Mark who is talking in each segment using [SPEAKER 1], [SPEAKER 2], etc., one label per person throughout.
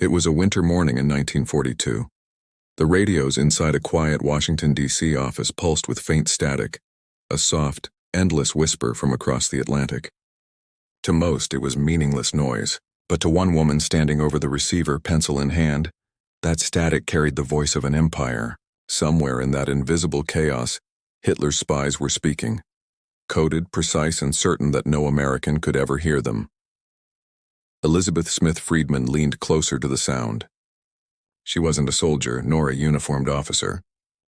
[SPEAKER 1] It was a winter morning in 1942. The radios inside a quiet Washington, D.C. office pulsed with faint static, a soft, endless whisper from across the Atlantic. To most, it was meaningless noise, but to one woman standing over the receiver, pencil in hand, that static carried the voice of an empire. Somewhere in that invisible chaos, Hitler's spies were speaking, coded, precise, and certain that no American could ever hear them. Elizabeth Smith Friedman leaned closer to the sound. She wasn't a soldier, nor a uniformed officer,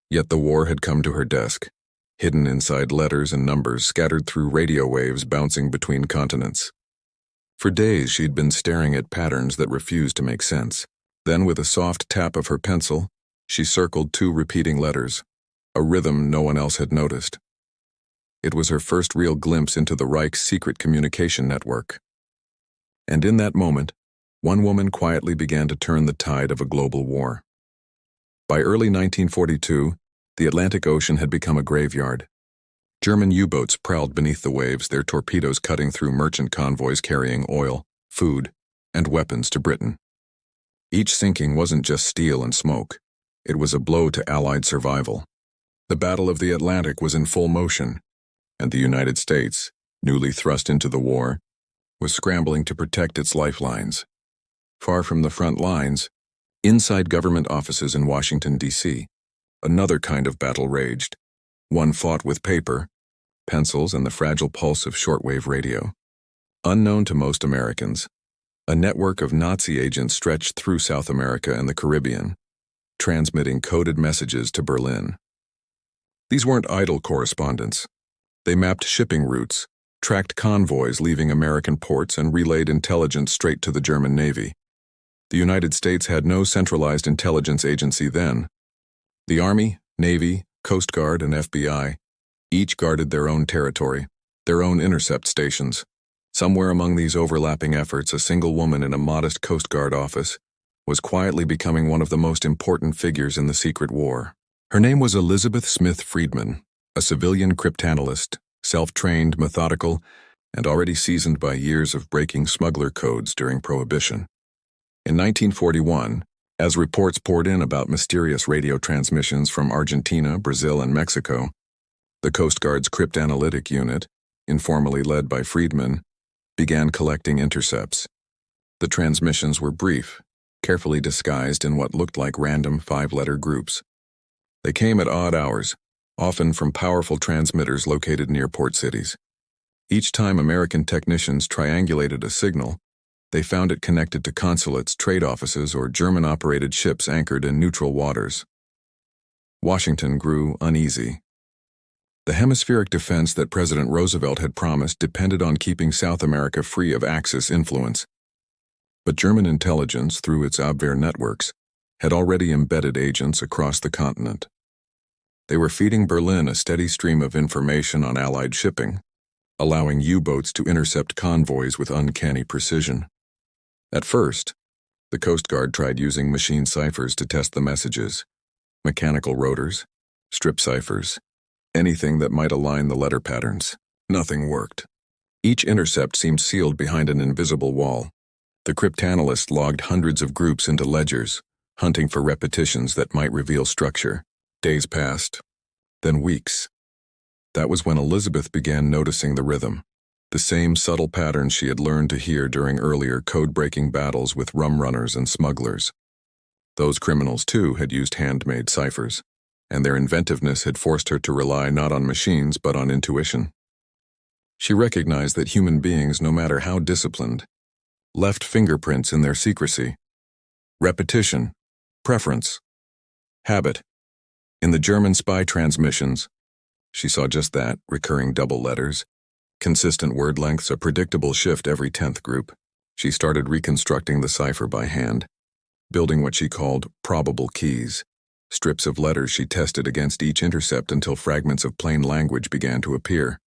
[SPEAKER 1] yet the war had come to her desk, hidden inside letters and numbers scattered through radio waves bouncing between continents. For days she'd been staring at patterns that refused to make sense. Then, with a soft tap of her pencil, she circled two repeating letters, a rhythm no one else had noticed. It was her first real glimpse into the Reich's secret communication network. And in that moment, one woman quietly began to turn the tide of a global war. By early 1942, the Atlantic Ocean had become a graveyard. German U-boats prowled beneath the waves, their torpedoes cutting through merchant convoys carrying oil, food, and weapons to Britain. Each sinking wasn't just steel and smoke. It was a blow to Allied survival. The Battle of the Atlantic was in full motion, and the United States, newly thrust into the war, was scrambling to protect its lifelines. Far from the front lines, inside government offices in Washington, D.C., another kind of battle raged, one fought with paper, pencils, and the fragile pulse of shortwave radio. Unknown to most Americans, a network of Nazi agents stretched through South America and the Caribbean, transmitting coded messages to Berlin. These weren't idle correspondents. They mapped shipping routes, tracked convoys leaving American ports, and relayed intelligence straight to the German Navy. The United States had no centralized intelligence agency then. The Army, Navy, Coast Guard, and FBI each guarded their own territory, their own intercept stations. Somewhere among these overlapping efforts, a single woman in a modest Coast Guard office was quietly becoming one of the most important figures in the secret war. Her name was Elizabeth Smith Friedman, a civilian cryptanalyst, self-trained, methodical, and already seasoned by years of breaking smuggler codes during Prohibition. In 1941, as reports poured in about mysterious radio transmissions from Argentina, Brazil, and Mexico, the Coast Guard's cryptanalytic unit, informally led by Friedman, began collecting intercepts. The transmissions were brief, carefully disguised in what looked like random five-letter groups. They came at odd hours, often from powerful transmitters located near port cities. Each time American technicians triangulated a signal, they found it connected to consulates, trade offices, or German-operated ships anchored in neutral waters. Washington grew uneasy. The hemispheric defense that President Roosevelt had promised depended on keeping South America free of Axis influence. But German intelligence, through its Abwehr networks, had already embedded agents across the continent. They were feeding Berlin a steady stream of information on Allied shipping, allowing U-boats to intercept convoys with uncanny precision. At first, the Coast Guard tried using machine ciphers to test the messages, mechanical rotors, strip ciphers, anything that might align the letter patterns. Nothing worked. Each intercept seemed sealed behind an invisible wall. The cryptanalyst logged hundreds of groups into ledgers, hunting for repetitions that might reveal structure. Days passed, then weeks. That was when Elizabeth began noticing the rhythm, the same subtle patterns she had learned to hear during earlier code-breaking battles with rum runners and smugglers. Those criminals, too, had used handmade ciphers, and their inventiveness had forced her to rely not on machines but on intuition. She recognized that human beings, no matter how disciplined, left fingerprints in their secrecy. Repetition, preference, habit. In the German spy transmissions, she saw just that, recurring double letters, consistent word lengths, a predictable shift every 10th group. She started reconstructing the cipher by hand, building what she called probable keys, strips of letters she tested against each intercept until fragments of plain language began to appear.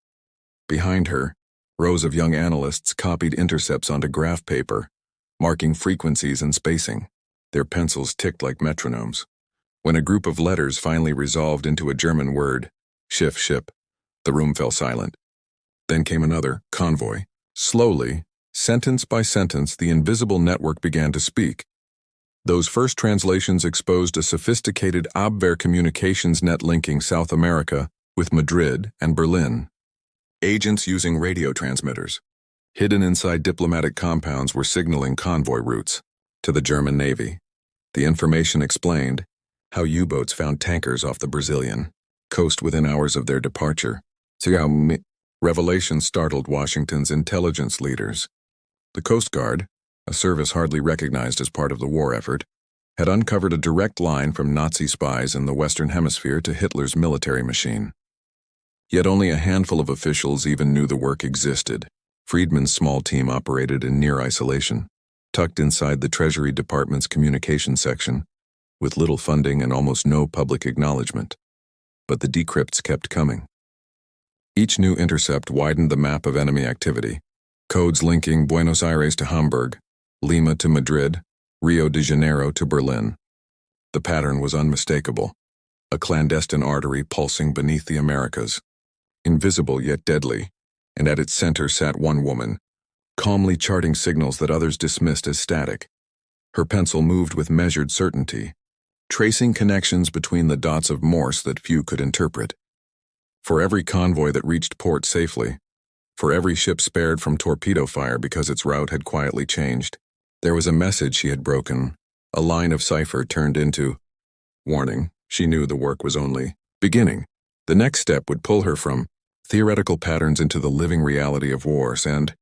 [SPEAKER 1] Behind her, rows of young analysts copied intercepts onto graph paper, marking frequencies and spacing. Their pencils ticked like metronomes. When a group of letters finally resolved into a German word, ship, the room fell silent. Then came another, convoy. Slowly, sentence by sentence, the invisible network began to speak. Those first translations exposed a sophisticated Abwehr communications net linking South America with Madrid and Berlin. Agents using radio transmitters, hidden inside diplomatic compounds, were signaling convoy routes to the German Navy. The information explained how U-boats found tankers off the Brazilian coast within hours of their departure. Revelation startled Washington's intelligence leaders. The Coast Guard, a service hardly recognized as part of the war effort, had uncovered a direct line from Nazi spies in the Western Hemisphere to Hitler's military machine. Yet only a handful of officials even knew the work existed. Friedman's small team operated in near isolation, tucked inside the Treasury Department's communications section, with little funding and almost no public acknowledgement. But the decrypts kept coming. Each new intercept widened the map of enemy activity, codes linking Buenos Aires to Hamburg, Lima to Madrid, Rio de Janeiro to Berlin. The pattern was unmistakable, a clandestine artery pulsing beneath the Americas, invisible yet deadly, and at its center sat one woman, calmly charting signals that others dismissed as static. Her pencil moved with measured certainty, tracing connections between the dots of Morse that few could interpret. For every convoy that reached port safely, for every ship spared from torpedo fire because its route had quietly changed, there was a message she had broken, a line of cipher turned into warning. She knew the work was only beginning. The next step would pull her from theoretical patterns into the living reality of wars and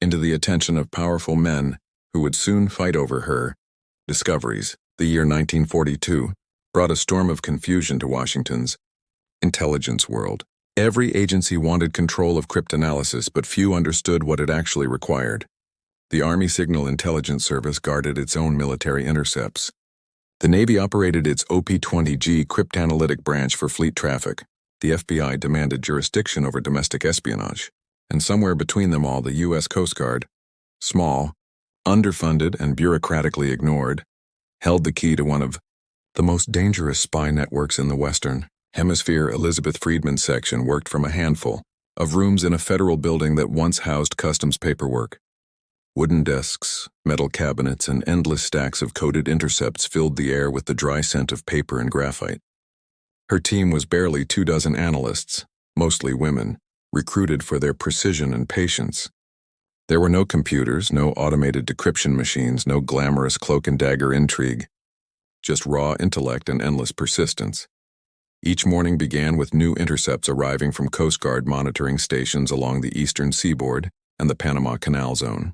[SPEAKER 1] into the attention of powerful men who would soon fight over her discoveries. The year 1942 brought a storm of confusion to Washington's intelligence world. Every agency wanted control of cryptanalysis, but few understood what it actually required. The Army Signal Intelligence Service guarded its own military intercepts. The Navy operated its OP-20G cryptanalytic branch for fleet traffic. The FBI demanded jurisdiction over domestic espionage. And somewhere between them all, the U.S. Coast Guard, small, underfunded, and bureaucratically ignored, held the key to one of the most dangerous spy networks in the Western Hemisphere. Elizabeth Friedman's section worked from a handful of rooms in a federal building that once housed customs paperwork. Wooden desks, metal cabinets, and endless stacks of coded intercepts filled the air with the dry scent of paper and graphite. Her team was barely 24 analysts, mostly women, recruited for their precision and patience. There were no computers, no automated decryption machines, no glamorous cloak-and-dagger intrigue, just raw intellect and endless persistence. Each morning began with new intercepts arriving from Coast Guard monitoring stations along the eastern seaboard and the Panama Canal Zone.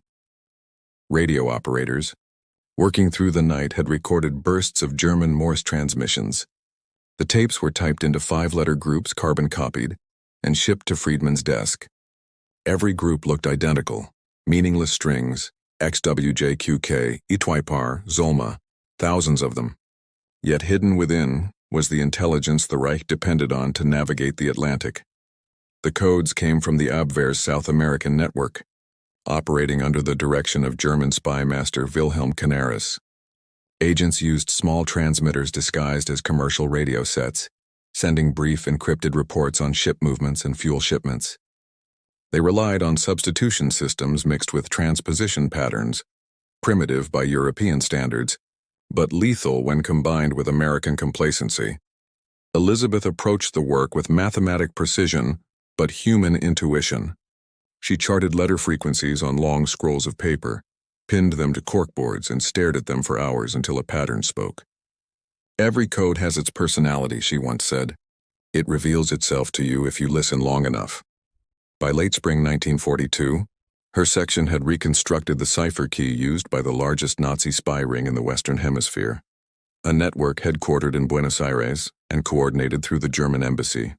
[SPEAKER 1] Radio operators, working through the night, had recorded bursts of German Morse transmissions. The tapes were typed into 5-letter groups, carbon-copied, and shipped to Friedman's desk. Every group looked identical, meaningless strings, XWJQK, Itwaipar, Zolma, thousands of them. Yet hidden within was the intelligence the Reich depended on to navigate the Atlantic. The codes came from the Abwehr's South American network, operating under the direction of German spy master Wilhelm Canaris. Agents used small transmitters disguised as commercial radio sets, sending brief encrypted reports on ship movements and fuel shipments. They relied on substitution systems mixed with transposition patterns, primitive by European standards, but lethal when combined with American complacency. Elizabeth approached the work with mathematic precision, but human intuition. She charted letter frequencies on long scrolls of paper, pinned them to corkboards, and stared at them for hours until a pattern spoke. "Every code has its personality," she once said. "It reveals itself to you if you listen long enough." By late spring 1942, her section had reconstructed the cipher key used by the largest Nazi spy ring in the Western Hemisphere, a network headquartered in Buenos Aires and coordinated through the German embassy.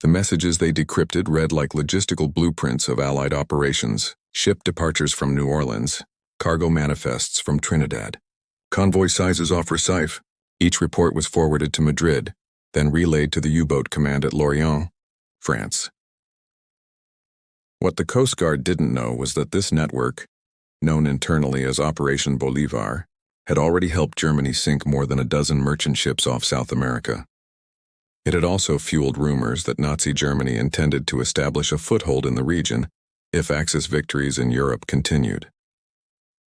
[SPEAKER 1] The messages they decrypted read like logistical blueprints of Allied operations, ship departures from New Orleans, cargo manifests from Trinidad, convoy sizes off Recife. Each report was forwarded to Madrid, then relayed to the U-boat command at Lorient, France. What the Coast Guard didn't know was that this network, known internally as Operation Bolivar, had already helped Germany sink more than a dozen merchant ships off South America. It had also fueled rumors that Nazi Germany intended to establish a foothold in the region if Axis victories in Europe continued.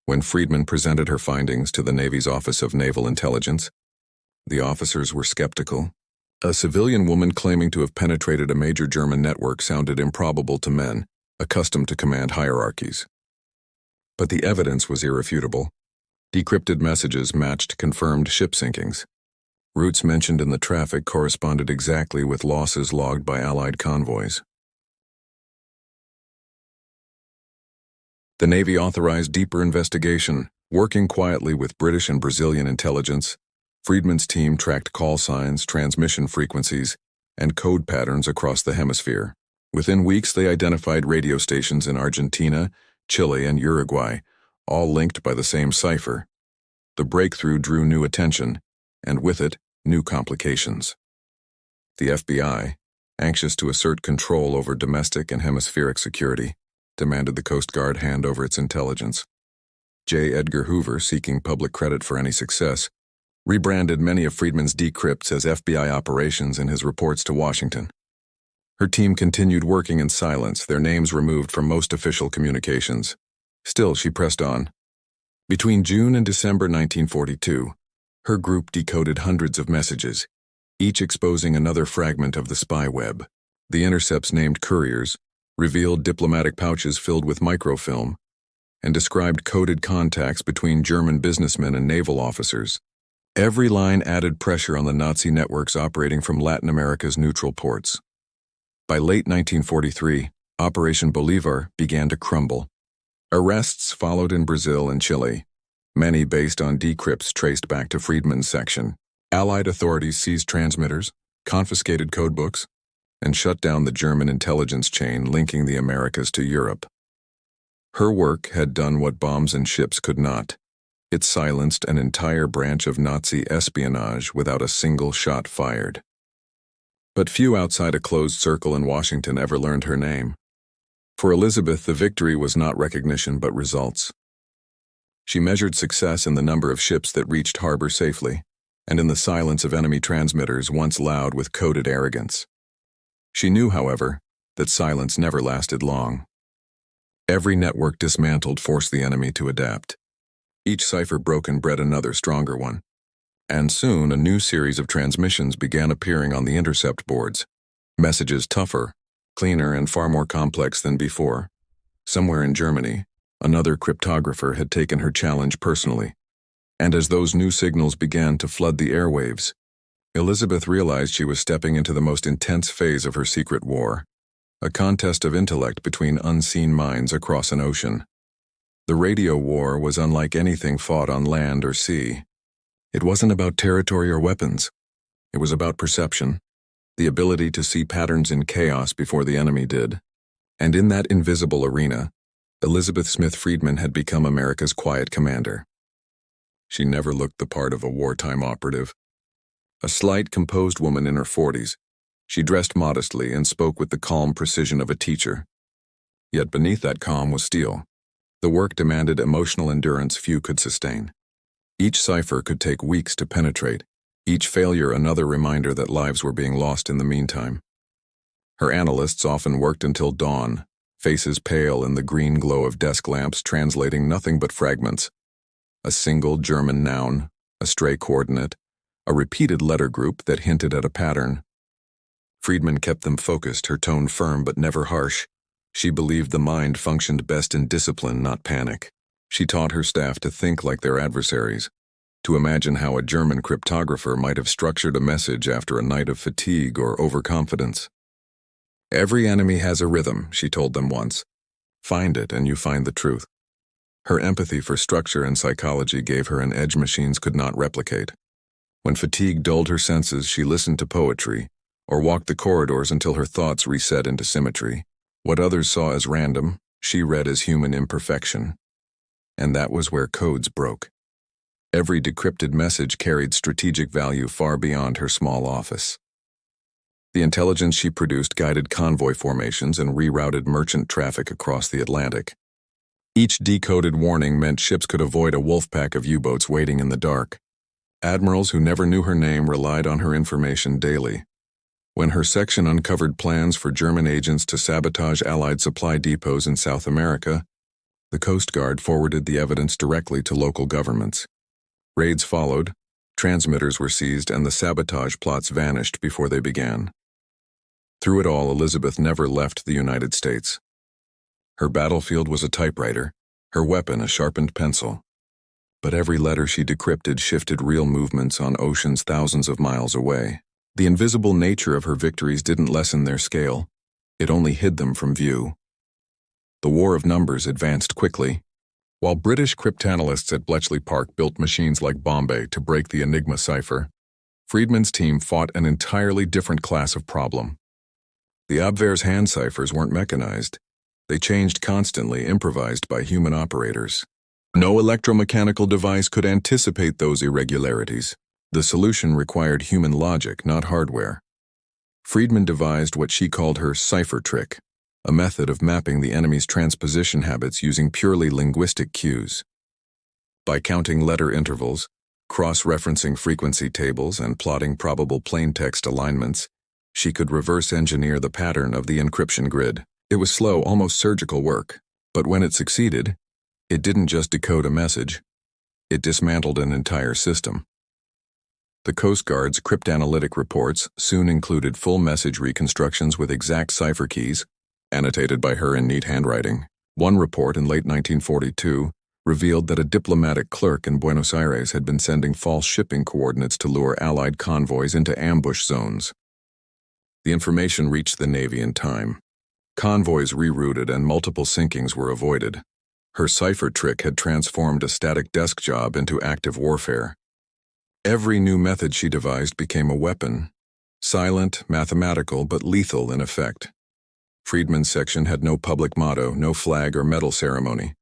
[SPEAKER 1] When Friedman presented her findings to the Navy's Office of Naval Intelligence, the officers were skeptical. A civilian woman claiming to have penetrated a major German network sounded improbable to men accustomed to command hierarchies. But the evidence was irrefutable. Decrypted messages matched confirmed ship sinkings. Routes mentioned in the traffic corresponded exactly with losses logged by Allied convoys. The Navy authorized deeper investigation. Working quietly with British and Brazilian intelligence, Friedman's team tracked call signs, transmission frequencies, and code patterns across the hemisphere. Within weeks, they identified radio stations in Argentina, Chile, and Uruguay, all linked by the same cipher. The breakthrough drew new attention, and with it, new complications. The FBI, anxious to assert control over domestic and hemispheric security, demanded the Coast Guard hand over its intelligence. J. Edgar Hoover, seeking public credit for any success, rebranded many of Friedman's decrypts as FBI operations in his reports to Washington. Her team continued working in silence, their names removed from most official communications. Still, she pressed on. Between June and December 1942, her group decoded hundreds of messages, each exposing another fragment of the spy web. The intercepts named couriers, revealed diplomatic pouches filled with microfilm, and described coded contacts between German businessmen and naval officers. Every line added pressure on the Nazi networks operating from Latin America's neutral ports. By late 1943, Operation Bolivar began to crumble. Arrests followed in Brazil and Chile, many based on decrypts traced back to Friedman's section. Allied authorities seized transmitters, confiscated codebooks, and shut down the German intelligence chain linking the Americas to Europe. Her work had done what bombs and ships could not. It silenced an entire branch of Nazi espionage without a single shot fired. But few outside a closed circle in Washington ever learned her name. For Elizabeth, the victory was not recognition but results. She measured success in the number of ships that reached harbor safely, and in the silence of enemy transmitters once loud with coded arrogance. She knew, however, that silence never lasted long. Every network dismantled forced the enemy to adapt. Each cipher broken bred another stronger one. And soon a new series of transmissions began appearing on the intercept boards. Messages tougher, cleaner, and far more complex than before. Somewhere in Germany, another cryptographer had taken her challenge personally. And as those new signals began to flood the airwaves, Elizabeth realized she was stepping into the most intense phase of her secret war. A contest of intellect between unseen minds across an ocean. The radio war was unlike anything fought on land or sea. It wasn't about territory or weapons. It was about perception, the ability to see patterns in chaos before the enemy did. And in that invisible arena, Elizabeth Smith Friedman had become America's quiet commander. She never looked the part of a wartime operative. A slight, composed woman in her 40s, she dressed modestly and spoke with the calm precision of a teacher. Yet beneath that calm was steel. The work demanded emotional endurance few could sustain. Each cipher could take weeks to penetrate, each failure another reminder that lives were being lost in the meantime. Her analysts often worked until dawn, faces pale in the green glow of desk lamps translating nothing but fragments. A single German noun, a stray coordinate, a repeated letter group that hinted at a pattern. Friedman kept them focused, her tone firm but never harsh. She believed the mind functioned best in discipline, not panic. She taught her staff to think like their adversaries, to imagine how a German cryptographer might have structured a message after a night of fatigue or overconfidence. Every enemy has a rhythm, she told them once. Find it and you find the truth. Her empathy for structure and psychology gave her an edge machines could not replicate. When fatigue dulled her senses, she listened to poetry, or walked the corridors until her thoughts reset into symmetry. What others saw as random, she read as human imperfection. And that was where codes broke. Every decrypted message carried strategic value far beyond her small office. The intelligence she produced guided convoy formations and rerouted merchant traffic across the Atlantic. Each decoded warning meant ships could avoid a wolf pack of U-boats waiting in the dark. Admirals who never knew her name relied on her information daily. When her section uncovered plans for German agents to sabotage Allied supply depots in South America, The Coast Guard forwarded the evidence directly to local governments. Raids followed, transmitters were seized, and the sabotage plots vanished before they began. Through it all, Elizabeth never left the United States. Her battlefield was a typewriter, her weapon a sharpened pencil. But every letter she decrypted shifted real movements on oceans thousands of miles away. The invisible nature of her victories didn't lessen their scale, it only hid them from view. The war of numbers advanced quickly. While British cryptanalysts at Bletchley Park built machines like Bombay to break the Enigma cipher, Friedman's team fought an entirely different class of problem. The Abwehr's hand ciphers weren't mechanized. They changed constantly, improvised by human operators. No electromechanical device could anticipate those irregularities. The solution required human logic, not hardware. Friedman devised what she called her cipher trick, a method of mapping the enemy's transposition habits using purely linguistic cues. By counting letter intervals, cross-referencing frequency tables, and plotting probable plaintext alignments, she could reverse-engineer the pattern of the encryption grid. It was slow, almost surgical work, but when it succeeded, it didn't just decode a message, it dismantled an entire system. The Coast Guard's cryptanalytic reports soon included full message reconstructions with exact cipher keys, annotated by her in neat handwriting. One report in late 1942 revealed that a diplomatic clerk in Buenos Aires had been sending false shipping coordinates to lure Allied convoys into ambush zones. The information reached the Navy in time. Convoys rerouted and multiple sinkings were avoided. Her cipher trick had transformed a static desk job into active warfare. Every new method she devised became a weapon, silent, mathematical, but lethal in effect. Friedman's section had no public motto, no flag or medal ceremony.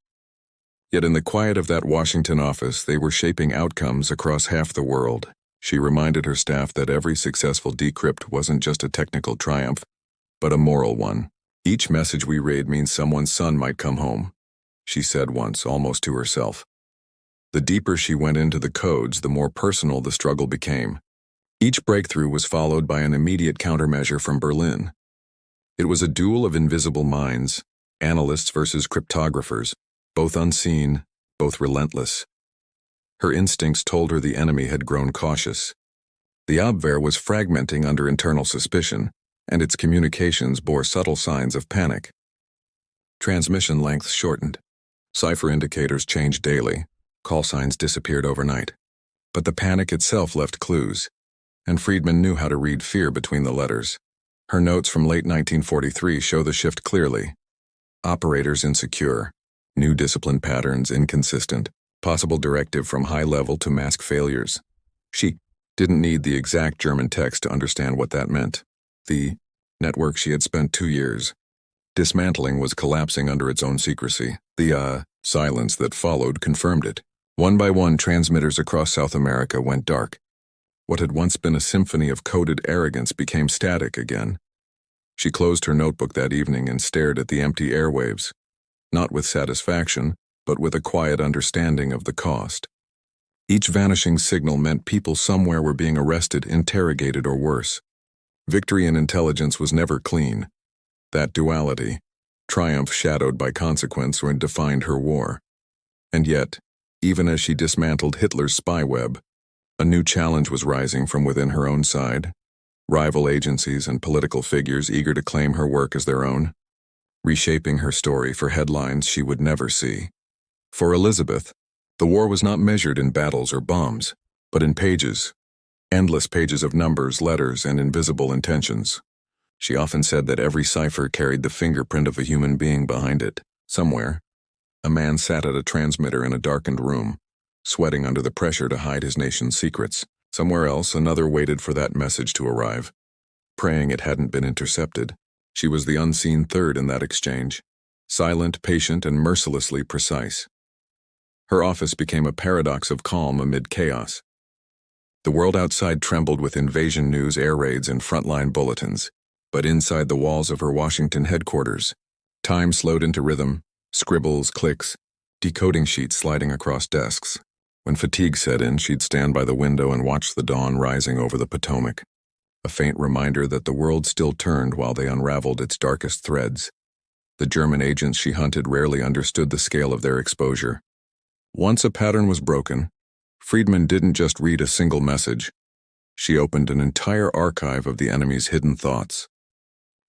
[SPEAKER 1] Yet in the quiet of that Washington office, they were shaping outcomes across half the world. She reminded her staff that every successful decrypt wasn't just a technical triumph, but a moral one. Each message we read means someone's son might come home, she said once, almost to herself. The deeper she went into the codes, the more personal the struggle became. Each breakthrough was followed by an immediate countermeasure from Berlin. It was a duel of invisible minds, analysts versus cryptographers, both unseen, both relentless. Her instincts told her the enemy had grown cautious. The Abwehr was fragmenting under internal suspicion, and its communications bore subtle signs of panic. Transmission lengths shortened. Cipher indicators changed daily. Call signs disappeared overnight. But the panic itself left clues, and Friedman knew how to read fear between the letters. Her notes from late 1943 show the shift clearly. Operators insecure, new discipline patterns inconsistent, possible directive from high level to mask failures. She didn't need the exact German text to understand what that meant. The network she had spent 2 years dismantling was collapsing under its own secrecy. The silence that followed confirmed it. One by one, transmitters across South America went dark. What had once been a symphony of coded arrogance became static again. She closed her notebook that evening and stared at the empty airwaves, not with satisfaction, but with a quiet understanding of the cost. Each vanishing signal meant people somewhere were being arrested, interrogated, or worse. Victory in intelligence was never clean. That duality, triumph shadowed by consequence, when defined her war. And yet, even as she dismantled Hitler's spy web, a new challenge was rising from within her own side. Rival agencies and political figures eager to claim her work as their own, reshaping her story for headlines she would never see. For Elizabeth, the war was not measured in battles or bombs, but in pages, endless pages of numbers, letters, and invisible intentions. She often said that every cipher carried the fingerprint of a human being behind it. Somewhere, a man sat at a transmitter in a darkened room, sweating under the pressure to hide his nation's secrets. Somewhere else, another waited for that message to arrive, praying it hadn't been intercepted. She was the unseen third in that exchange, silent, patient, and mercilessly precise. Her office became a paradox of calm amid chaos. The world outside trembled with invasion news, air raids, and frontline bulletins, but inside the walls of her Washington headquarters, time slowed into rhythm, scribbles, clicks, decoding sheets sliding across desks. When fatigue set in, she'd stand by the window and watch the dawn rising over the Potomac, a faint reminder that the world still turned while they unraveled its darkest threads. The German agents she hunted rarely understood the scale of their exposure. Once a pattern was broken, Friedman didn't just read a single message. She opened an entire archive of the enemy's hidden thoughts.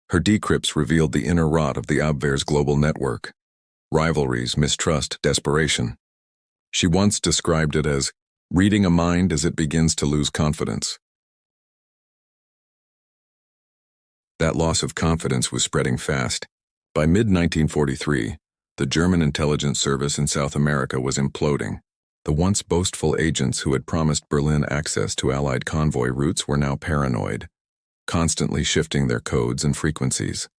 [SPEAKER 1] Her decrypts revealed the inner rot of the Abwehr's global network: rivalries, mistrust, desperation. She once described it as reading a mind as it begins to lose confidence. That loss of confidence was spreading fast. By mid-1943, the German intelligence service in South America was imploding. The once boastful agents who had promised Berlin access to Allied convoy routes were now paranoid, constantly shifting their codes and frequencies.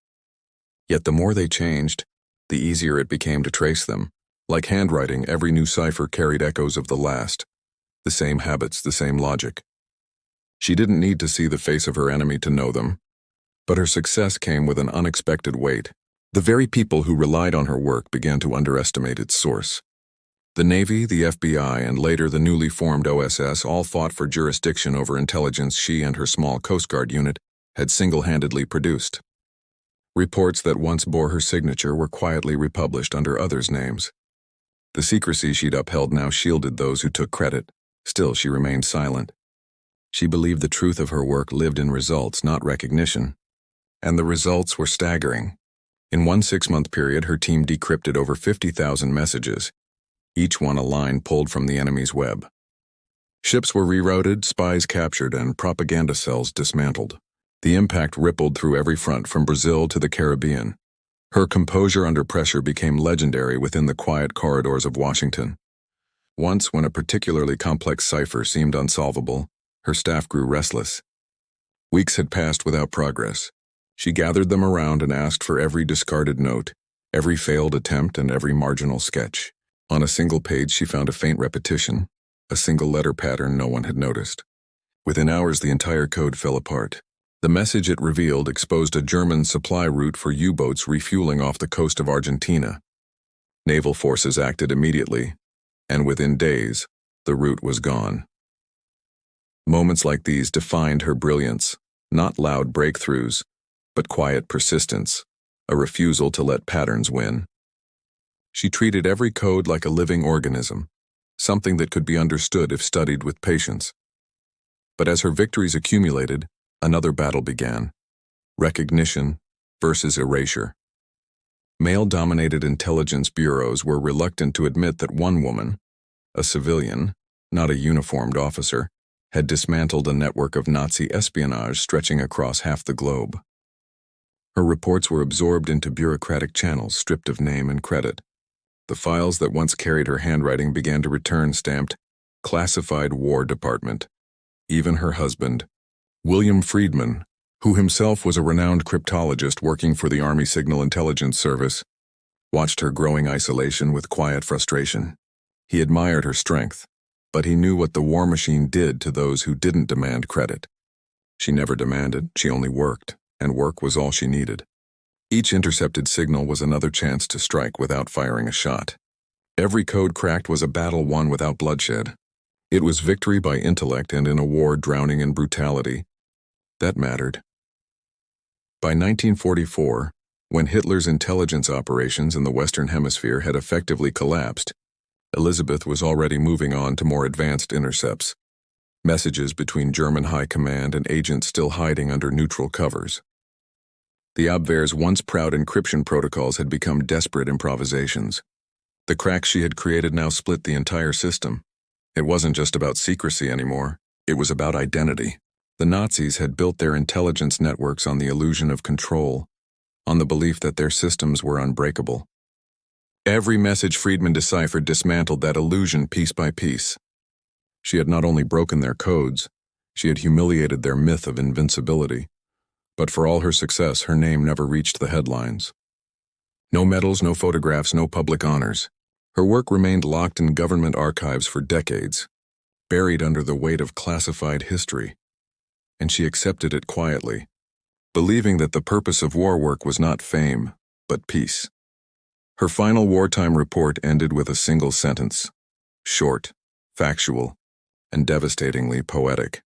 [SPEAKER 1] Yet the more they changed, the easier it became to trace them. Like handwriting, every new cipher carried echoes of the last. The same habits, the same logic. She didn't need to see the face of her enemy to know them, but her success came with an unexpected weight. The very people who relied on her work began to underestimate its source. The Navy, the FBI, and later the newly formed OSS all fought for jurisdiction over intelligence she and her small Coast Guard unit had single-handedly produced. Reports that once bore her signature were quietly republished under others' names. The secrecy she'd upheld now shielded those who took credit. Still, she remained silent. She believed the truth of her work lived in results, not recognition. And the results were staggering. In one 6-month period, her team decrypted over 50,000 messages, each one a line pulled from the enemy's web. Ships were rerouted, spies captured, and propaganda cells dismantled. The impact rippled through every front from Brazil to the Caribbean. Her composure under pressure became legendary within the quiet corridors of Washington. Once, when a particularly complex cipher seemed unsolvable, her staff grew restless. Weeks had passed without progress. She gathered them around and asked for every discarded note, every failed attempt, and every marginal sketch. On a single page she found a faint repetition, a single letter pattern no one had noticed. Within hours the entire code fell apart. The message it revealed exposed a German supply route for U-boats refueling off the coast of Argentina. Naval forces acted immediately, and within days, the route was gone. Moments like these defined her brilliance, not loud breakthroughs, but quiet persistence, a refusal to let patterns win. She treated every code like a living organism, something that could be understood if studied with patience. But as her victories accumulated, another battle began: recognition versus erasure. Male-dominated intelligence bureaus were reluctant to admit that one woman, a civilian, not a uniformed officer, had dismantled a network of Nazi espionage stretching across half the globe. Her reports were absorbed into bureaucratic channels stripped of name and credit. The files that once carried her handwriting began to return stamped Classified War Department. Even her husband, William Friedman, who himself was a renowned cryptologist working for the Army Signal Intelligence Service, watched her growing isolation with quiet frustration. He admired her strength, but he knew what the war machine did to those who didn't demand credit. She never demanded, she only worked, and work was all she needed. Each intercepted signal was another chance to strike without firing a shot. Every code cracked was a battle won without bloodshed. It was victory by intellect and in a war drowning in brutality. That mattered. By 1944, when Hitler's intelligence operations in the Western Hemisphere had effectively collapsed, Elizabeth was already moving on to more advanced intercepts. Messages between German high command and agents still hiding under neutral covers. The Abwehr's once proud encryption protocols had become desperate improvisations. The cracks she had created now split the entire system. It wasn't just about secrecy anymore, it was about identity. The Nazis had built their intelligence networks on the illusion of control, on the belief that their systems were unbreakable. Every message Friedman deciphered dismantled that illusion piece by piece. She had not only broken their codes, she had humiliated their myth of invincibility. But for all her success, her name never reached the headlines. No medals, no photographs, no public honors. Her work remained locked in government archives for decades, buried under the weight of classified history. And she accepted it quietly, believing that the purpose of war work was not fame, but peace. Her final wartime report ended with a single sentence: short, factual, and devastatingly poetic.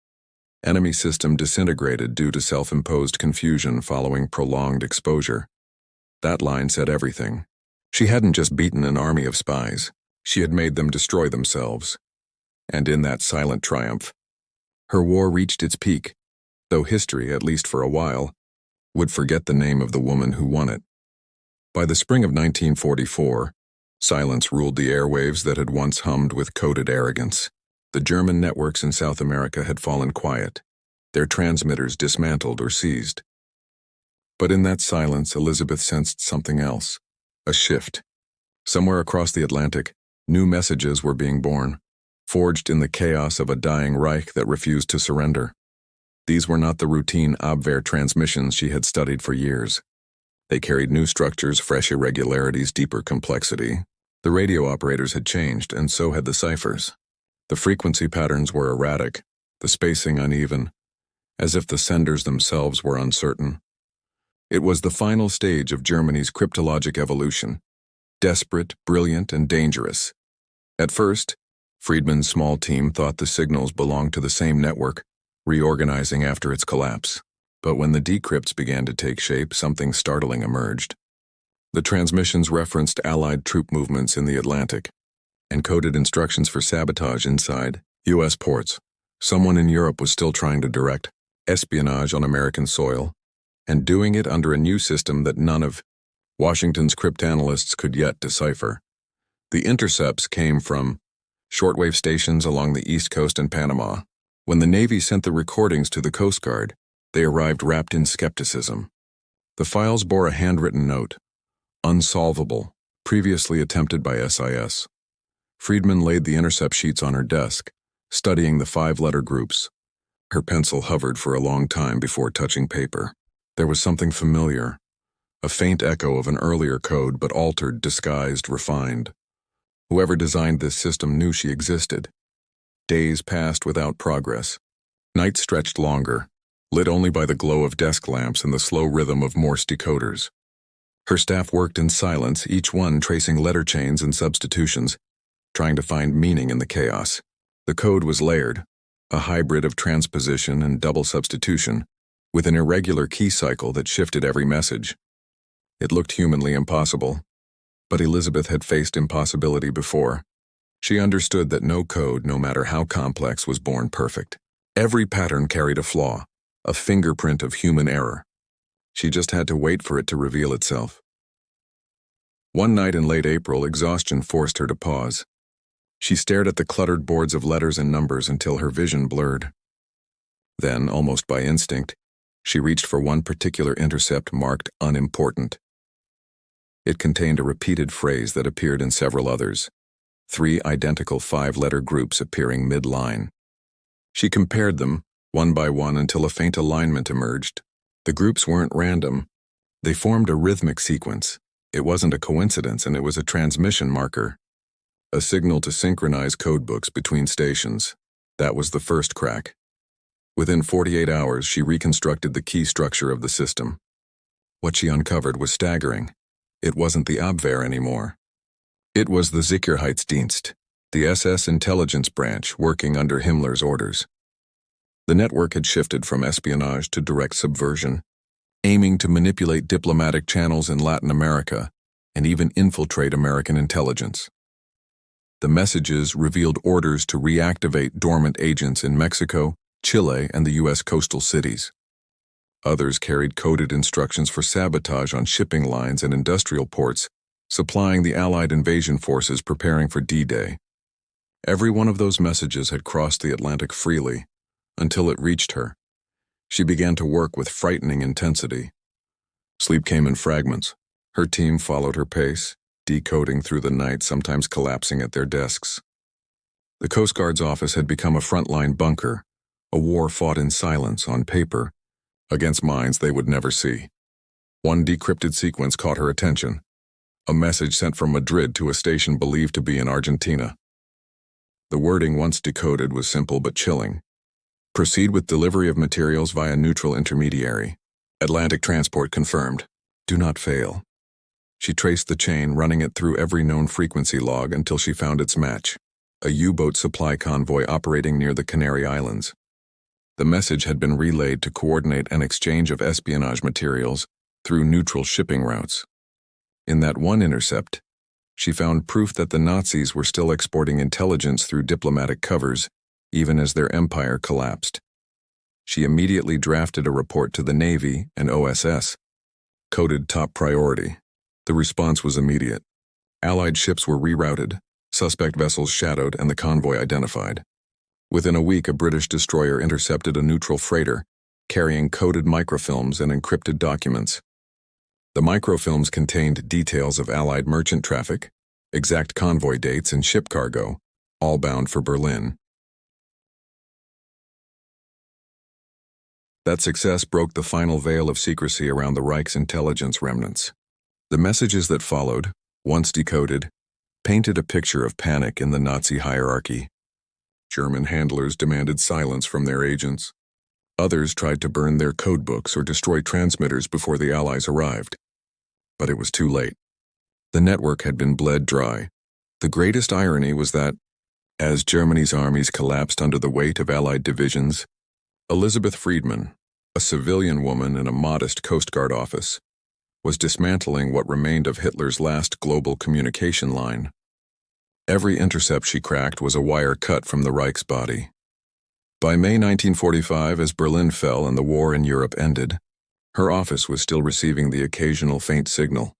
[SPEAKER 1] Enemy system disintegrated due to self-imposed confusion following prolonged exposure. That line said everything. She hadn't just beaten an army of spies. She had made them destroy themselves. And in that silent triumph, her war reached its peak, though history, at least for a while, would forget the name of the woman who won it. By the spring of 1944, silence ruled the airwaves that had once hummed with coded arrogance. The German networks in South America had fallen quiet, their transmitters dismantled or seized. But in that silence, Elizabeth sensed something else, a shift. Somewhere across the Atlantic, new messages were being born, forged in the chaos of a dying Reich that refused to surrender. These were not the routine Abwehr transmissions she had studied for years. They carried new structures, fresh irregularities, deeper complexity. The radio operators had changed, and so had the ciphers. The frequency patterns were erratic, the spacing uneven, as if the senders themselves were uncertain. It was the final stage of Germany's cryptologic evolution, desperate, brilliant, and dangerous. At first, Friedman's small team thought the signals belonged to the same network, reorganizing after its collapse. But when the decrypts began to take shape, something startling emerged. The transmissions referenced Allied troop movements in the Atlantic, encoded instructions for sabotage inside U.S. ports. Someone in Europe was still trying to direct espionage on American soil, and doing it under a new system that none of Washington's cryptanalysts could yet decipher. The intercepts came from shortwave stations along the East Coast and Panama. When the Navy sent the recordings to the Coast Guard, they arrived wrapped in skepticism. The files bore a handwritten note, unsolvable, previously attempted by SIS. Friedman laid the intercept sheets on her desk, studying the 5-letter groups. Her pencil hovered for a long time before touching paper. There was something familiar, a faint echo of an earlier code, but altered, disguised, refined. Whoever designed this system knew she existed. Days passed without progress. Nights stretched longer, lit only by the glow of desk lamps and the slow rhythm of Morse decoders. Her staff worked in silence, each one tracing letter chains and substitutions, trying to find meaning in the chaos. The code was layered, a hybrid of transposition and double substitution, with an irregular key cycle that shifted every message. It looked humanly impossible, but Elizabeth had faced impossibility before. She understood that no code, no matter how complex, was born perfect. Every pattern carried a flaw, a fingerprint of human error. She just had to wait for it to reveal itself. One night in late April, exhaustion forced her to pause. She stared at the cluttered boards of letters and numbers until her vision blurred. Then, almost by instinct, she reached for one particular intercept marked unimportant. It contained a repeated phrase that appeared in several others, 3 identical 5-letter groups appearing mid-line. She compared them, one by one, until a faint alignment emerged. The groups weren't random. They formed a rhythmic sequence. It wasn't a coincidence, and it was a transmission marker, a signal to synchronize codebooks between stations. That was the first crack. Within 48 hours, she reconstructed the key structure of the system. What she uncovered was staggering. It wasn't the Abwehr anymore. It was the Sicherheitsdienst, the SS intelligence branch working under Himmler's orders. The network had shifted from espionage to direct subversion, aiming to manipulate diplomatic channels in Latin America and even infiltrate American intelligence. The messages revealed orders to reactivate dormant agents in Mexico, Chile, and the U.S. coastal cities. Others carried coded instructions for sabotage on shipping lines and industrial ports, supplying the Allied invasion forces preparing for D-Day. Every one of those messages had crossed the Atlantic freely, until it reached her. She began to work with frightening intensity. Sleep came in fragments. Her team followed her pace, decoding through the night, sometimes collapsing at their desks. The Coast Guard's office had become a frontline bunker, a war fought in silence, on paper, against minds they would never see. One decrypted sequence caught her attention, a message sent from Madrid to a station believed to be in Argentina. The wording, once decoded, was simple but chilling. Proceed with delivery of materials via neutral intermediary. Atlantic transport confirmed. Do not fail. She traced the chain, running it through every known frequency log until she found its match, a U-boat supply convoy operating near the Canary Islands. The message had been relayed to coordinate an exchange of espionage materials through neutral shipping routes. In that one intercept, she found proof that the Nazis were still exporting intelligence through diplomatic covers, even as their empire collapsed. She immediately drafted a report to the Navy and OSS, coded top priority. The response was immediate. Allied ships were rerouted, suspect vessels shadowed, and the convoy identified. Within a week, a British destroyer intercepted a neutral freighter, carrying coded microfilms and encrypted documents. The microfilms contained details of Allied merchant traffic, exact convoy dates, and ship cargo, all bound for Berlin. That success broke the final veil of secrecy around the Reich's intelligence remnants. The messages that followed, once decoded, painted a picture of panic in the Nazi hierarchy. German handlers demanded silence from their agents. Others tried to burn their codebooks or destroy transmitters before the Allies arrived. But it was too late. The network had been bled dry. The greatest irony was that, as Germany's armies collapsed under the weight of Allied divisions, Elizabeth Friedman, a civilian woman in a modest Coast Guard office, was dismantling what remained of Hitler's last global communication line. Every intercept she cracked was a wire cut from the Reich's body. By May 1945, as Berlin fell and the war in Europe ended, her office was still receiving the occasional faint signal,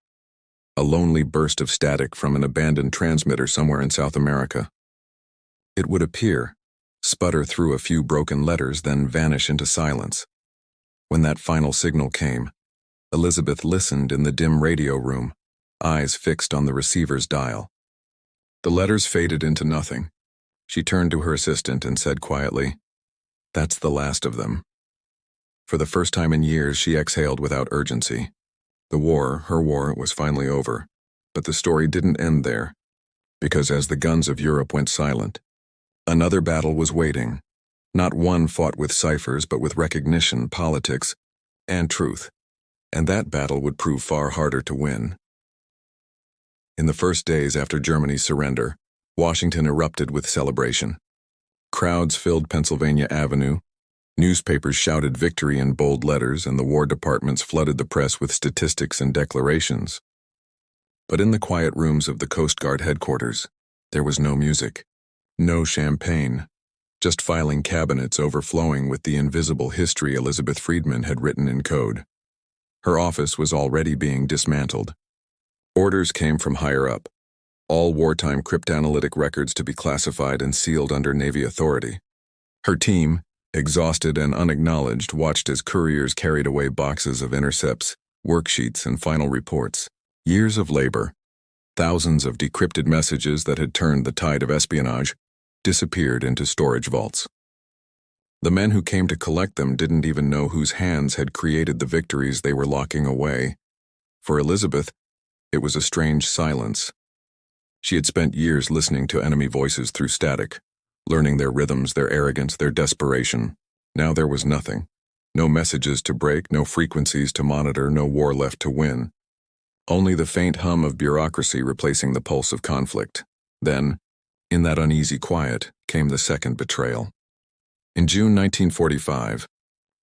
[SPEAKER 1] a lonely burst of static from an abandoned transmitter somewhere in South America. It would appear, sputter through a few broken letters, then vanish into silence. When that final signal came, Elizabeth listened in the dim radio room, eyes fixed on the receiver's dial. The letters faded into nothing. She turned to her assistant and said quietly, "That's the last of them." For the first time in years, she exhaled without urgency. The war, her war, was finally over. But the story didn't end there, because as the guns of Europe went silent, another battle was waiting, not one fought with ciphers, but with recognition, politics, and truth. And that battle would prove far harder to win. In the first days after Germany's surrender, Washington erupted with celebration. Crowds filled Pennsylvania Avenue, newspapers shouted victory in bold letters, and the War Departments flooded the press with statistics and declarations. But in the quiet rooms of the Coast Guard headquarters, there was no music, no champagne, just filing cabinets overflowing with the invisible history Elizabeth Friedman had written in code. Her office was already being dismantled. Orders came from higher up, all wartime cryptanalytic records to be classified and sealed under Navy authority. Her team, exhausted and unacknowledged, watched as couriers carried away boxes of intercepts, worksheets, and final reports. Years of labor, thousands of decrypted messages that had turned the tide of espionage, disappeared into storage vaults. The men who came to collect them didn't even know whose hands had created the victories they were locking away. For Elizabeth, it was a strange silence. She had spent years listening to enemy voices through static, learning their rhythms, their arrogance, their desperation. Now there was nothing. No messages to break, no frequencies to monitor, no war left to win. Only the faint hum of bureaucracy replacing the pulse of conflict. Then, in that uneasy quiet, came the second betrayal. In June 1945,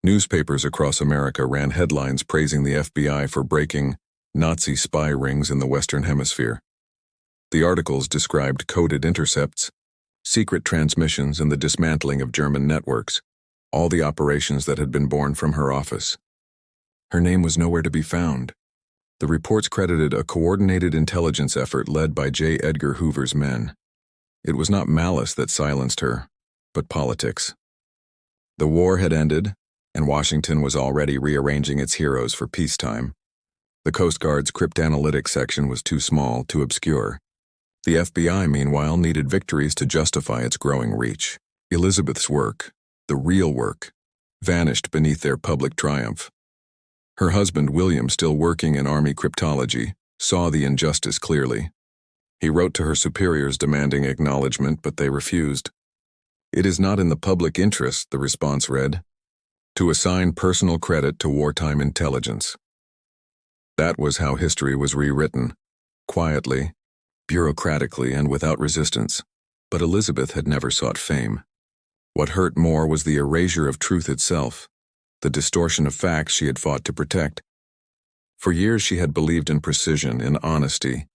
[SPEAKER 1] newspapers across America ran headlines praising the FBI for breaking Nazi spy rings in the Western Hemisphere. The articles described coded intercepts, secret transmissions, and the dismantling of German networks, all the operations that had been born from her office. Her name was nowhere to be found. The reports credited a coordinated intelligence effort led by J. Edgar Hoover's men. It was not malice that silenced her, but politics. The war had ended, and Washington was already rearranging its heroes for peacetime. The Coast Guard's cryptanalytics section was too small, too obscure. The FBI, meanwhile, needed victories to justify its growing reach. Elizabeth's work, the real work, vanished beneath their public triumph. Her husband, William, still working in Army cryptology, saw the injustice clearly. He wrote to her superiors demanding acknowledgement, but they refused. "It is not in the public interest," the response read, "to assign personal credit to wartime intelligence." That was how history was rewritten, quietly, bureaucratically, and without resistance. But Elizabeth had never sought fame. What hurt more was the erasure of truth itself, the distortion of facts she had fought to protect. For years she had believed in precision, in honesty,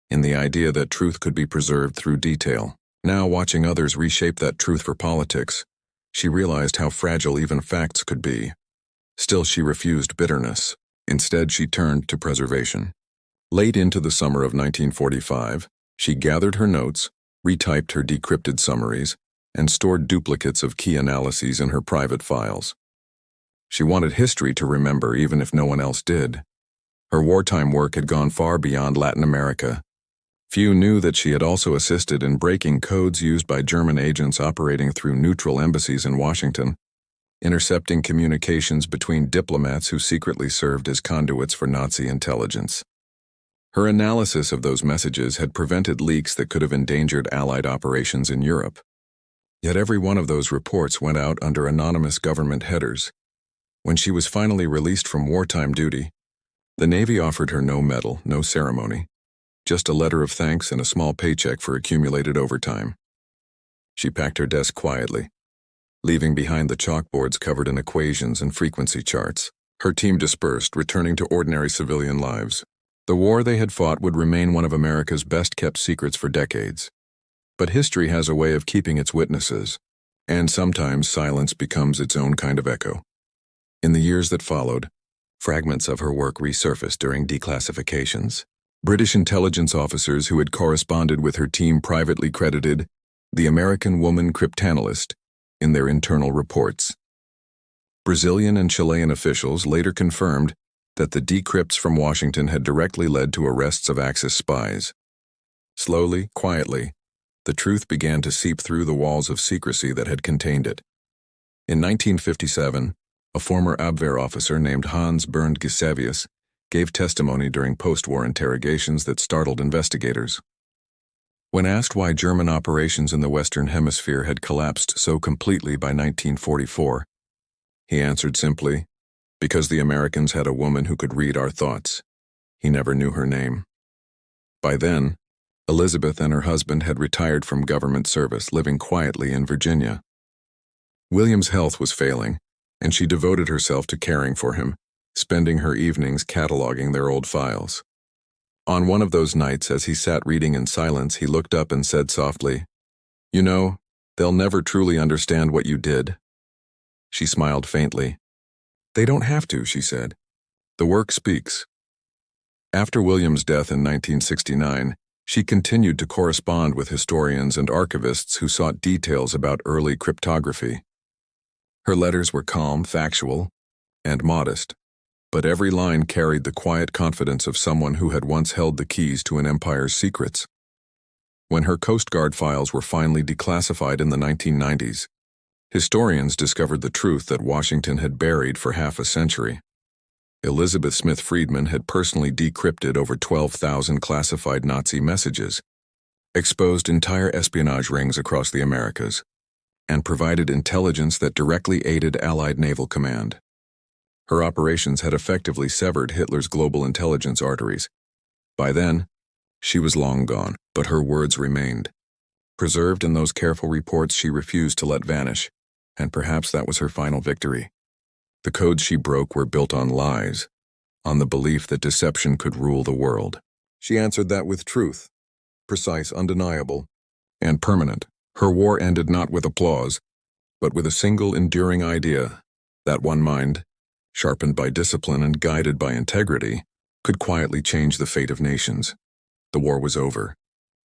[SPEAKER 1] in the idea that truth could be preserved through detail. Now, watching others reshape that truth for politics, she realized how fragile even facts could be. Still, she refused bitterness. Instead, she turned to preservation. Late into the summer of 1945, she gathered her notes, retyped her decrypted summaries, and stored duplicates of key analyses in her private files. She wanted history to remember, even if no one else did. Her wartime work had gone far beyond Latin America. Few knew that she had also assisted in breaking codes used by German agents operating through neutral embassies in Washington, intercepting communications between diplomats who secretly served as conduits for Nazi intelligence. Her analysis of those messages had prevented leaks that could have endangered Allied operations in Europe. Yet every one of those reports went out under anonymous government headers. When she was finally released from wartime duty, the Navy offered her no medal, no ceremony, just a letter of thanks and a small paycheck for accumulated overtime. She packed her desk quietly, leaving behind the chalkboards covered in equations and frequency charts. Her team dispersed, returning to ordinary civilian lives. The war they had fought would remain one of America's best-kept secrets for decades. But history has a way of keeping its witnesses, and sometimes silence becomes its own kind of echo. In the years that followed, fragments of her work resurfaced during declassifications. British intelligence officers who had corresponded with her team privately credited the American woman cryptanalyst in their internal reports. Brazilian and Chilean officials later confirmed that the decrypts from Washington had directly led to arrests of Axis spies. Slowly, quietly, the truth began to seep through the walls of secrecy that had contained it. In 1957, a former Abwehr officer named Hans Bernd Gisevius gave testimony during post-war interrogations that startled investigators. When asked why German operations in the Western Hemisphere had collapsed so completely by 1944, he answered simply, "Because the Americans had a woman who could read our thoughts." He never knew her name. By then, Elizabeth and her husband had retired from government service, living quietly in Virginia. William's health was failing, and she devoted herself to caring for him, spending her evenings cataloging their old files. On one of those nights, as he sat reading in silence, he looked up and said softly, "You know, they'll never truly understand what you did." She smiled faintly. "They don't have to," she said. "The work speaks." After William's death in 1969, she continued to correspond with historians and archivists who sought details about early cryptography. Her letters were calm, factual, and modest, but every line carried the quiet confidence of someone who had once held the keys to an empire's secrets. When her Coast Guard files were finally declassified in the 1990s, historians discovered the truth that Washington had buried for half a century. Elizabeth Smith Friedman had personally decrypted over 12,000 classified Nazi messages, exposed entire espionage rings across the Americas, and provided intelligence that directly aided Allied naval command. Her operations had effectively severed Hitler's global intelligence arteries. By then, she was long gone, but her words remained. Preserved in those careful reports she refused to let vanish, and perhaps that was her final victory. The codes she broke were built on lies, on the belief that deception could rule the world. She answered that with truth, precise, undeniable, and permanent. Her war ended not with applause, but with a single enduring idea that one mind, sharpened by discipline and guided by integrity, could quietly change the fate of nations. The war was over,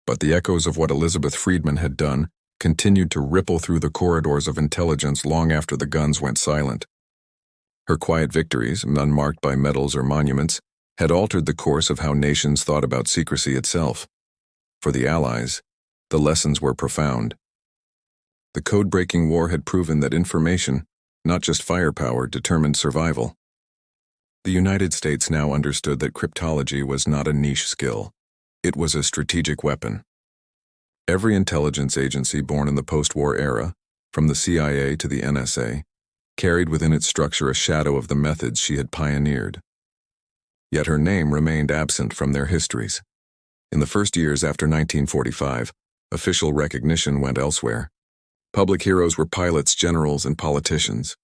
[SPEAKER 1] but the echoes of what Elizabeth Friedman had done continued to ripple through the corridors of intelligence long after the guns went silent. Her quiet victories, unmarked by medals or monuments, had altered the course of how nations thought about secrecy itself. For the Allies, the lessons were profound. The code-breaking war had proven that information, not just firepower, determined survival. The United States now understood that cryptology was not a niche skill. It was a strategic weapon. Every intelligence agency born in the post-war era, from the CIA to the NSA, carried within its structure a shadow of the methods she had pioneered. Yet her name remained absent from their histories. In the first years after 1945, official recognition went elsewhere. Public heroes were pilots, generals, and politicians.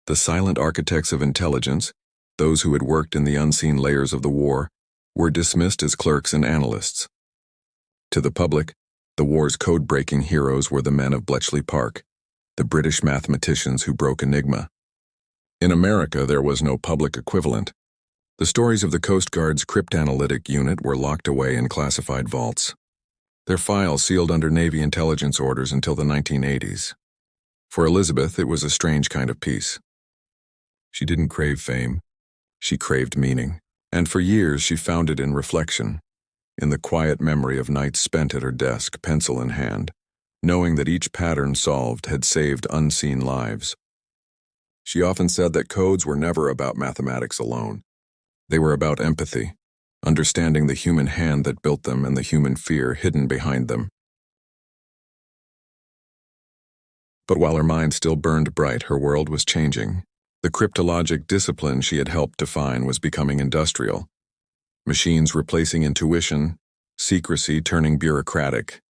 [SPEAKER 1] The silent architects of intelligence, those who had worked in the unseen layers of the war, were dismissed as clerks and analysts. To the public, the war's code-breaking heroes were the men of Bletchley Park, the British mathematicians who broke Enigma. In America, there was no public equivalent. The stories of the Coast Guard's cryptanalytic unit were locked away in classified vaults, their files sealed under Navy intelligence orders until the 1980s. For Elizabeth, it was a strange kind of peace. She didn't crave fame. She craved meaning, and for years she found it in reflection, in the quiet memory of nights spent at her desk, pencil in hand, knowing that each pattern solved had saved unseen lives. She often said that codes were never about mathematics alone. They were about empathy, understanding the human hand that built them and the human fear hidden behind them. But while her mind still burned bright, her world was changing. The cryptologic discipline she had helped define was becoming industrial. Machines replacing intuition, secrecy turning bureaucratic.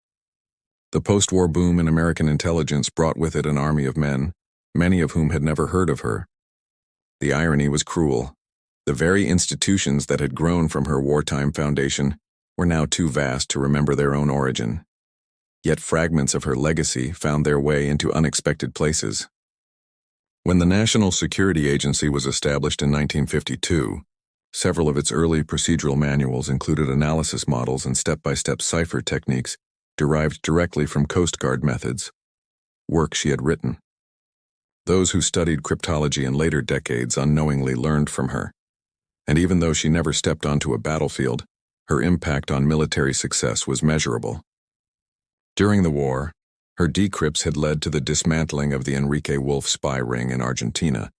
[SPEAKER 1] The post-war boom in American intelligence brought with it an army of men, many of whom had never heard of her. The irony was cruel. The very institutions that had grown from her wartime foundation were now too vast to remember their own origin. Yet fragments of her legacy found their way into unexpected places. When the National Security Agency was established in 1952, several of its early procedural manuals included analysis models and step-by-step cipher techniques derived directly from Coast Guard methods, work she had written. Those who studied cryptology in later decades unknowingly learned from her, and even though she never stepped onto a battlefield, her impact on military success was measurable. During the war, her decrypts had led to the dismantling of the Enrique Wolf spy ring in Argentina,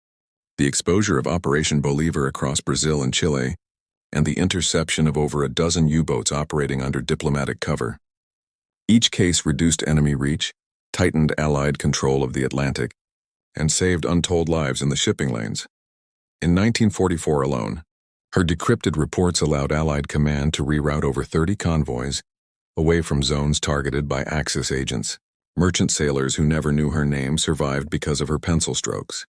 [SPEAKER 1] the exposure of Operation Bolívar across Brazil and Chile, and the interception of over a dozen U-boats operating under diplomatic cover. Each case reduced enemy reach, tightened Allied control of the Atlantic, and saved untold lives in the shipping lanes. In 1944 alone, her decrypted reports allowed Allied command to reroute over 30 convoys away from zones targeted by Axis agents. Merchant sailors who never knew her name survived because of her pencil strokes.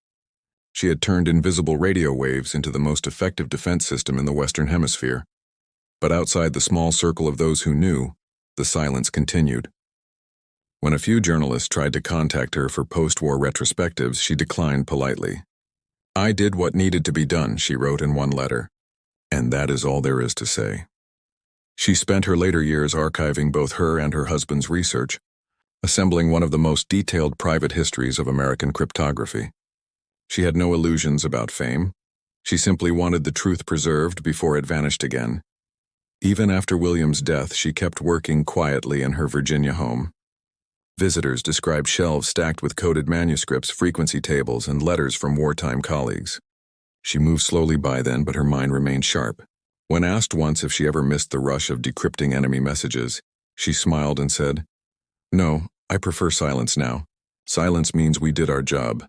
[SPEAKER 1] She had turned invisible radio waves into the most effective defense system in the Western Hemisphere. But outside the small circle of those who knew, the silence continued. When a few journalists tried to contact her for post-war retrospectives, she declined politely. "I did what needed to be done," she wrote in one letter. And that is all there is to say. She spent her later years archiving both her and her husband's research, assembling one of the most detailed private histories of American cryptography. She had no illusions about fame. She simply wanted the truth preserved before it vanished again. Even after William's death, she kept working quietly in her Virginia home. Visitors described shelves stacked with coded manuscripts, frequency tables, and letters from wartime colleagues. She moved slowly by then, but her mind remained sharp. When asked once if she ever missed the rush of decrypting enemy messages, she smiled and said, "No, I prefer silence now. Silence means we did our job."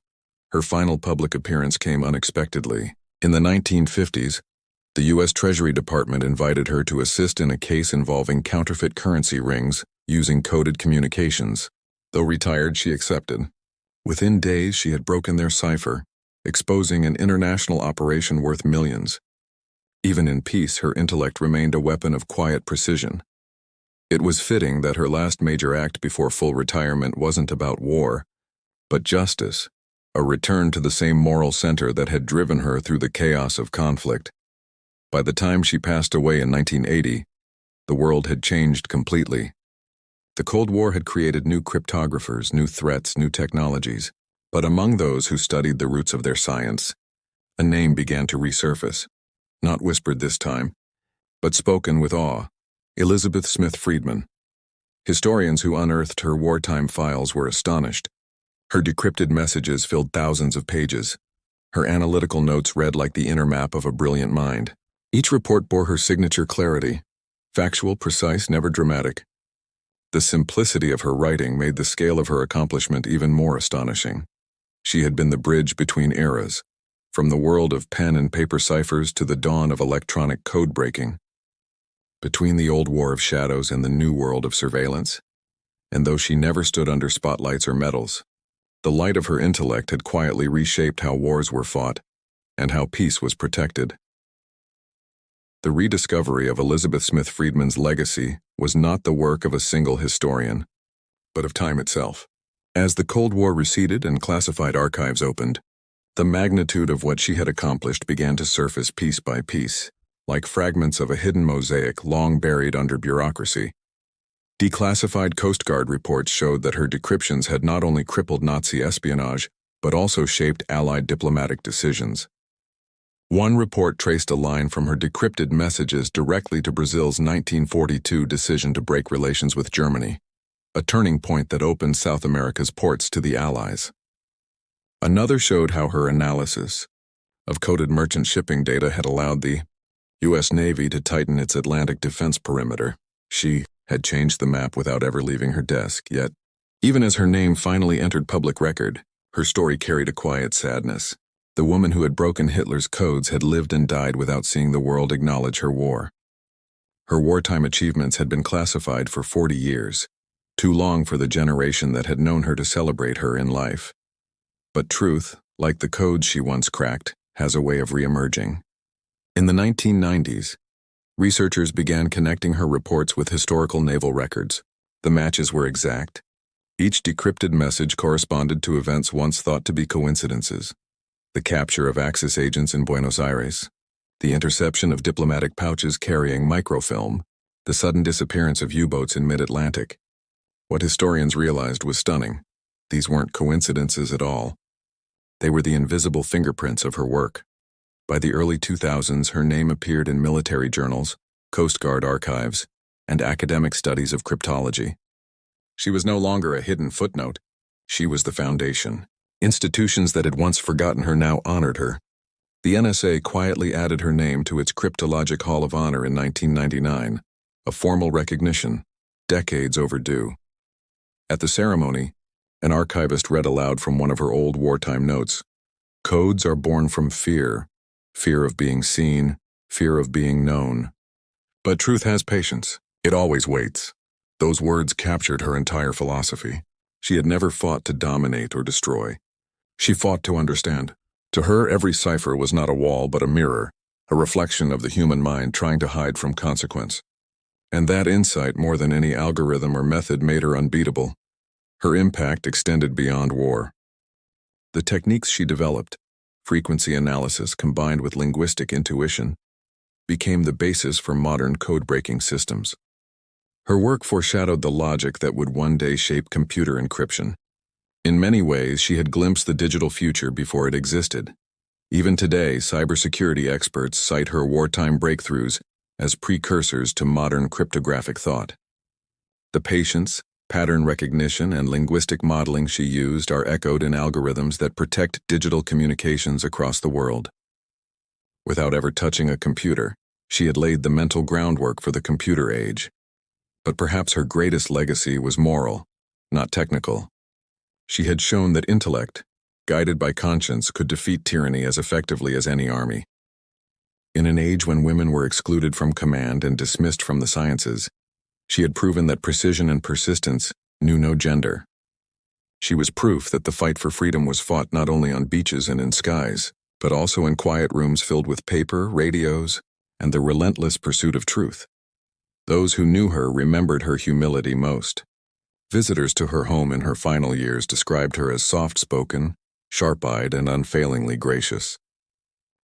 [SPEAKER 1] Her final public appearance came unexpectedly. In the 1950s, the U.S. Treasury Department invited her to assist in a case involving counterfeit currency rings using coded communications. Though retired, she accepted. Within days, she had broken their cipher, exposing an international operation worth millions. Even in peace, her intellect remained a weapon of quiet precision. It was fitting that her last major act before full retirement wasn't about war, but justice, a return to the same moral center that had driven her through the chaos of conflict. By the time she passed away in 1980, the world had changed completely. The Cold War had created new cryptographers, new threats, new technologies, but among those who studied the roots of their science, a name began to resurface, not whispered this time, but spoken with awe: Elizabeth Smith Friedman. Historians who unearthed her wartime files were astonished. Her decrypted messages filled thousands of pages. Her analytical notes read like the inner map of a brilliant mind. Each report bore her signature clarity: factual, precise, never dramatic. The simplicity of her writing made the scale of her accomplishment even more astonishing. She had been the bridge between eras, from the world of pen and paper ciphers to the dawn of electronic code breaking, between the old war of shadows and the new world of surveillance. And though she never stood under spotlights or medals, the light of her intellect had quietly reshaped how wars were fought, and how peace was protected. The rediscovery of Elizabeth Smith Friedman's legacy was not the work of a single historian, but of time itself. As the Cold War receded and classified archives opened, the magnitude of what she had accomplished began to surface piece by piece, like fragments of a hidden mosaic long buried under bureaucracy. Declassified Coast Guard reports showed that her decryptions had not only crippled Nazi espionage, but also shaped Allied diplomatic decisions. One report traced a line from her decrypted messages directly to Brazil's 1942 decision to break relations with Germany, a turning point that opened South America's ports to the Allies. Another showed how her analysis of coded merchant shipping data had allowed the U.S. Navy to tighten its Atlantic defense perimeter. She had changed the map without ever leaving her desk, yet, even as her name finally entered public record, her story carried a quiet sadness. The woman who had broken Hitler's codes had lived and died without seeing the world acknowledge her war. Her wartime achievements had been classified for 40 years, too long for the generation that had known her to celebrate her in life. But truth, like the codes she once cracked, has a way of re-emerging. In the 1990s, researchers began connecting her reports with historical naval records. The matches were exact. Each decrypted message corresponded to events once thought to be coincidences. The capture of Axis agents in Buenos Aires, the interception of diplomatic pouches carrying microfilm, the sudden disappearance of U-boats in mid-Atlantic. What historians realized was stunning. These weren't coincidences at all. They were the invisible fingerprints of her work. By the early 2000s, her name appeared in military journals, Coast Guard archives, and academic studies of cryptology. She was no longer a hidden footnote. She was the foundation. Institutions that had once forgotten her now honored her. The NSA quietly added her name to its Cryptologic Hall of Honor in 1999, a formal recognition, decades overdue. At the ceremony, an archivist read aloud from one of her old wartime notes. Codes are born from fear, fear of being seen, fear of being known. But truth has patience. It always waits. Those words captured her entire philosophy. She had never fought to dominate or destroy. She fought to understand. To her, every cipher was not a wall but a mirror, a reflection of the human mind trying to hide from consequence. And that insight, more than any algorithm or method, made her unbeatable. Her impact extended beyond war. The techniques she developed, frequency analysis combined with linguistic intuition, became the basis for modern code-breaking systems. Her work foreshadowed the logic that would one day shape computer encryption. In many ways, she had glimpsed the digital future before it existed. Even today, cybersecurity experts cite her wartime breakthroughs as precursors to modern cryptographic thought. The patience, pattern recognition, and linguistic modeling she used are echoed in algorithms that protect digital communications across the world. Without ever touching a computer, she had laid the mental groundwork for the computer age. But perhaps her greatest legacy was moral, not technical. She had shown that intellect, guided by conscience, could defeat tyranny as effectively as any army. In an age when women were excluded from command and dismissed from the sciences, she had proven that precision and persistence knew no gender. She was proof that the fight for freedom was fought not only on beaches and in skies, but also in quiet rooms filled with paper, radios, and the relentless pursuit of truth. Those who knew her remembered her humility most. Visitors to her home in her final years described her as soft-spoken, sharp-eyed, and unfailingly gracious.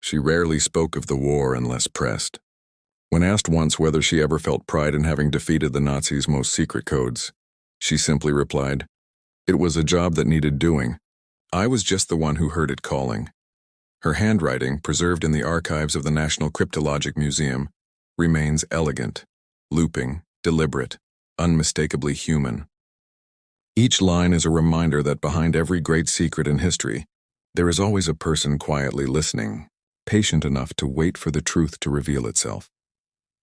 [SPEAKER 1] She rarely spoke of the war unless pressed. When asked once whether she ever felt pride in having defeated the Nazis' most secret codes, she simply replied, "It was a job that needed doing. I was just the one who heard it calling." Her handwriting, preserved in the archives of the National Cryptologic Museum, remains elegant, looping, deliberate, unmistakably human. Each line is a reminder that behind every great secret in history, there is always a person quietly listening, patient enough to wait for the truth to reveal itself.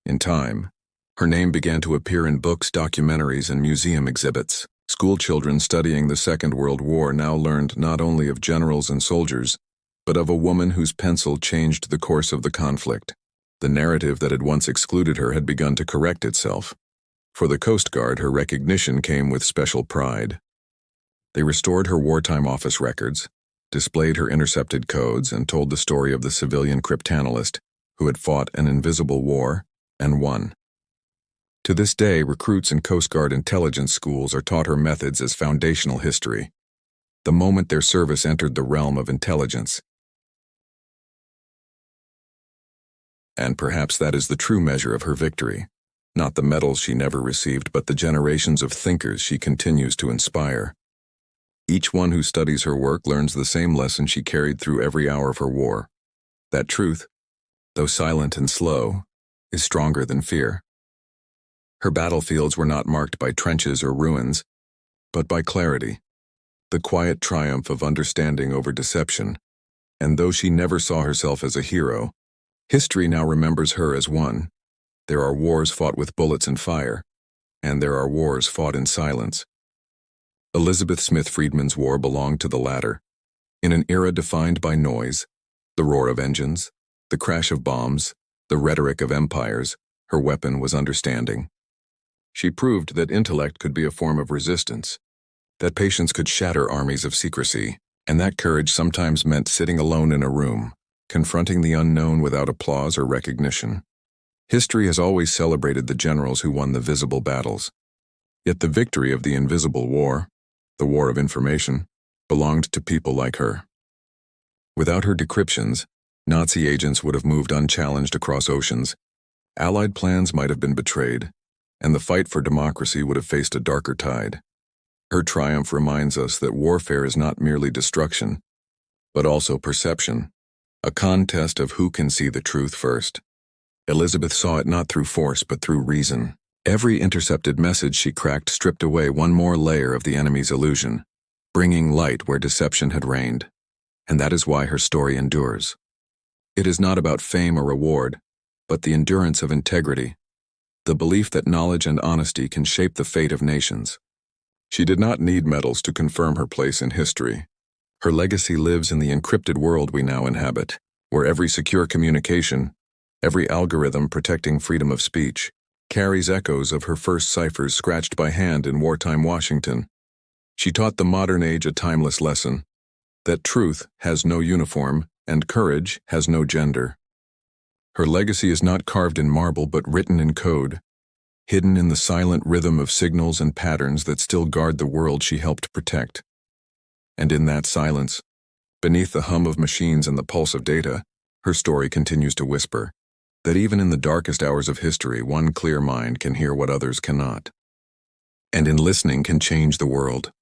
[SPEAKER 1] In time, her name began to appear in books, documentaries, and museum exhibits. School children studying the Second World War now learned not only of generals and soldiers, but of a woman whose pencil changed the course of the conflict. The narrative that had once excluded her had begun to correct itself. For the Coast Guard, her recognition came with special pride. They restored her wartime office records, displayed her intercepted codes, and told the story of the civilian cryptanalyst who had fought an invisible war and won. To this day, recruits in Coast Guard intelligence schools are taught her methods as foundational history, the moment their service entered the realm of intelligence. And perhaps that is the true measure of her victory, not the medals she never received, but the generations of thinkers she continues to inspire. Each one who studies her work learns the same lesson she carried through every hour of her war: that truth, though silent and slow, is stronger than fear. Her battlefields were not marked by trenches or ruins, but by clarity, the quiet triumph of understanding over deception. And though she never saw herself as a hero, history now remembers her as one. There are wars fought with bullets and fire, and there are wars fought in silence. Elizabeth Smith Friedman's war belonged to the latter. In an era defined by noise, the roar of engines, the crash of bombs, the rhetoric of empires, her weapon was understanding. She proved that intellect could be a form of resistance, that patience could shatter armies of secrecy, and that courage sometimes meant sitting alone in a room, confronting the unknown without applause or recognition. History has always celebrated the generals who won the visible battles. Yet the victory of the invisible war, the war of information, belonged to people like her. Without her decryptions, Nazi agents would have moved unchallenged across oceans, Allied plans might have been betrayed, and the fight for democracy would have faced a darker tide. Her triumph reminds us that warfare is not merely destruction, but also perception, a contest of who can see the truth first. Elizabeth saw it not through force but through reason. Every intercepted message she cracked stripped away one more layer of the enemy's illusion, bringing light where deception had reigned. And that is why her story endures. It is not about fame or reward, but the endurance of integrity, the belief that knowledge and honesty can shape the fate of nations. She did not need medals to confirm her place in history. Her legacy lives in the encrypted world we now inhabit, where every secure communication, every algorithm protecting freedom of speech, carries echoes of her first ciphers scratched by hand in wartime Washington. She taught the modern age a timeless lesson, that truth has no uniform and courage has no gender. Her legacy is not carved in marble but written in code, hidden in the silent rhythm of signals and patterns that still guard the world she helped protect. And in that silence, beneath the hum of machines and the pulse of data, her story continues to whisper, that even in the darkest hours of history, one clear mind can hear what others cannot. And in listening can change the world.